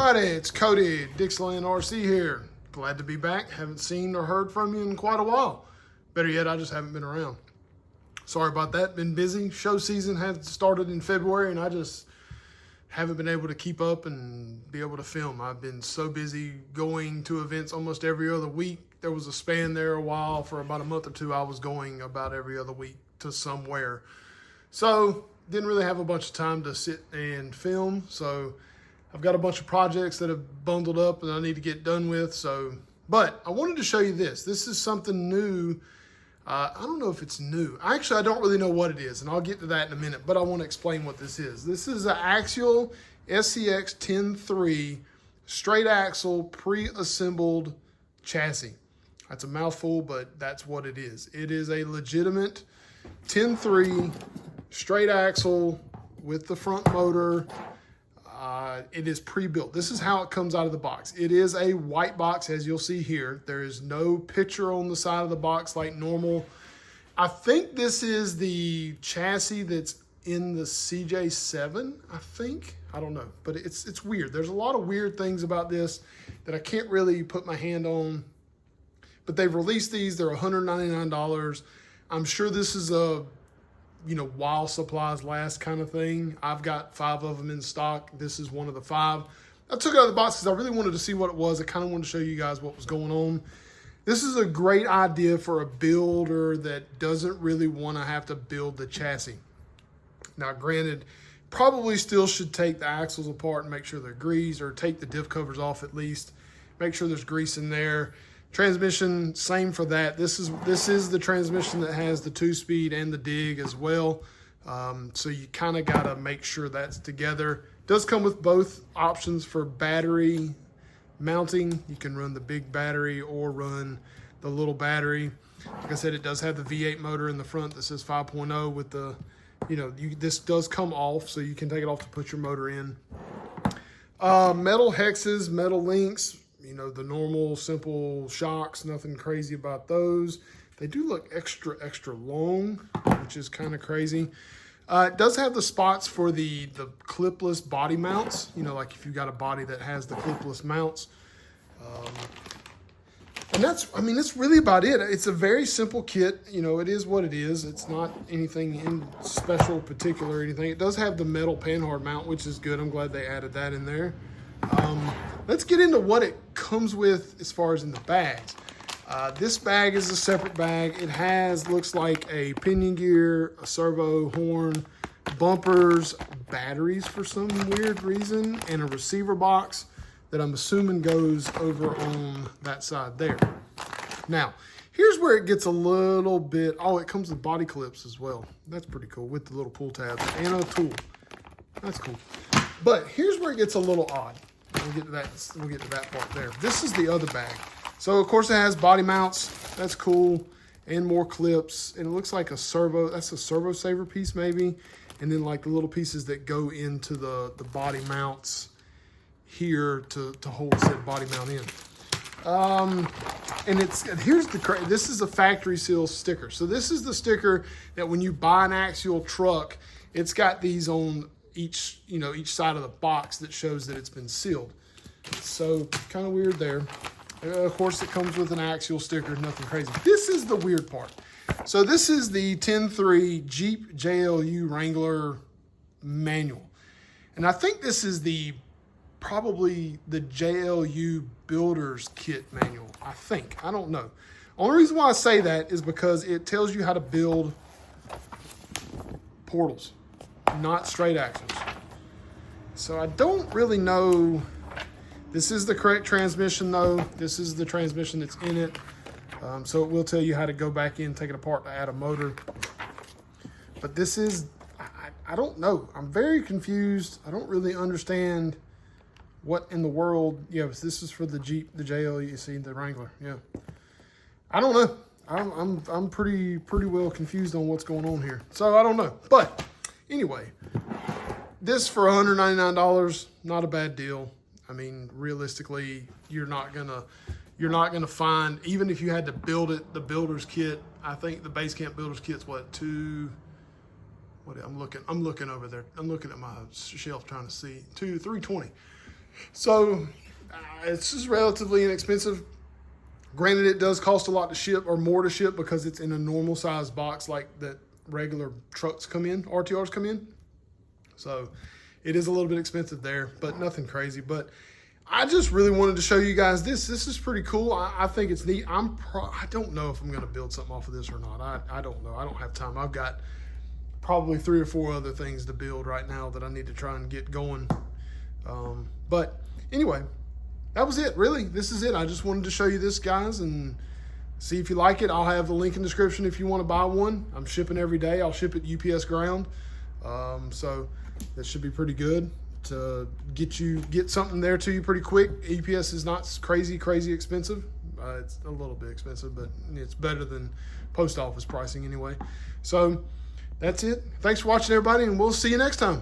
everybody, it's Cody, Dixieland RC here. Glad to be back. Haven't seen or heard from you in quite a while. Better yet, I just haven't been around. Sorry about that, been busy. Show season had started in February and I just haven't been able to keep up and be able to film. I've been so busy going to events almost every other week. There was a span there a while for about a month or two. I was going about every other week to somewhere. So didn't really have a bunch of time to sit and film. So I've got a bunch of projects that have bundled up and I need to get done with. But I wanted to show you this. This is something new. I don't know if it's new. Actually, I don't really know what it is, and I'll get to that in a minute, but I want to explain what this is. This is an Axial SCX10.3 straight axle pre-assembled chassis. That's a mouthful, but that's what it is. It is a legitimate 10.3 straight axle with the front motor. It is pre-built. This is how it comes out of the box. It is a white box, as you'll see here. There is no picture on the side of the box like normal. I think this is the chassis that's in the CJ7, I think. I don't know, but it's weird. There's a lot of weird things about this that I can't really put my hand on. But they've released these. They're $199. I'm sure this is a while supplies last kind of thing. I've got 5 of them in stock. This is one of the 5. I took it out of the box because I really wanted to see what it was. I kind of wanted to show you guys what was going on. This is a great idea for a builder that doesn't really want to have to build the chassis. Now, granted, probably still should take the axles apart and make sure they're greased, or take the diff covers off at least. Make sure there's grease in there. Transmission, same for that. This is the transmission that has the 2-speed and the dig as well. So you kind of got to make sure that's together. Does come with both options for battery mounting. You can run the big battery or run the little battery. Like I said, it does have the V8 motor in the front that says 5.0 with the, this does come off, so you can take it off to put your motor in. Metal hexes, metal links. The normal, simple shocks, nothing crazy about those. They do look extra long, which is kind of crazy. It does have the spots for the clipless body mounts, like if you got a body that has the clipless mounts. And that's really about it. It's a very simple kit. It is what it is. It's not anything in special, particular, or anything. It does have the metal panhard mount, which is good. I'm glad they added that in there. Let's get into what it comes with as far as in the bags. This bag is a separate bag. It looks like a pinion gear, a servo horn, bumpers, batteries for some weird reason, and a receiver box that I'm assuming goes over on that side there. Now, here's where it gets a little bit, it comes with body clips as well. That's pretty cool, with the little pull tabs and a tool. That's cool. But here's where it gets a little odd. We'll get to that part there. This is the other bag. So of course it has body mounts. That's cool. And more clips. And it looks like that's a servo saver piece maybe. And then like the little pieces that go into the body mounts here to hold said body mount in. And this is a factory seal sticker. So this is the sticker that when you buy an Axial truck, it's got these on each side of the box that shows that it's been sealed. So kind of weird there. Of course, it comes with an Axial sticker, nothing crazy. This is the weird part. So this is the 10.3 Jeep JLU Wrangler manual. And I think this is probably the JLU Builder's Kit manual, I think. I don't know. Only reason why I say that is because it tells you how to build portals, not straight axles. So I don't really know. This is the correct transmission though. This is the transmission that's in it. So it will tell you how to go back in, take it apart to add a motor. But this is, I don't know. I'm very confused. I don't really understand what in the world. Yeah, this is for the Jeep, the JLU, you see, the Wrangler. Yeah. I don't know. I'm pretty well confused on what's going on here. So I don't know. But anyway, this for $199, not a bad deal. I mean, realistically, you're not gonna find, even if you had to build it, the builder's kit. I think the base camp builder's kit's what, I'm looking over there. I'm looking at my shelf trying to see, $320. So it's just relatively inexpensive. Granted, it does cost a lot to ship, or more to ship, because it's in a normal size box like that regular trucks come in, RTRs come in. So it is a little bit expensive there, but nothing crazy. But I just really wanted to show you guys this. This is pretty cool. I think it's neat. I don't know if I'm going to build something off of this or not. I don't know. I don't have time. I've got probably 3 or 4 other things to build right now that I need to try and get going. But anyway, that was it, really. This is it. I just wanted to show you this, guys, and see if you like it. I'll have the link in the description if you want to buy one. I'm shipping every day. I'll ship it UPS ground. So that should be pretty good to get something there to you pretty quick. UPS is not crazy expensive. It's a little bit expensive, but it's better than post office pricing anyway. So that's it. Thanks for watching, everybody, and we'll see you next time.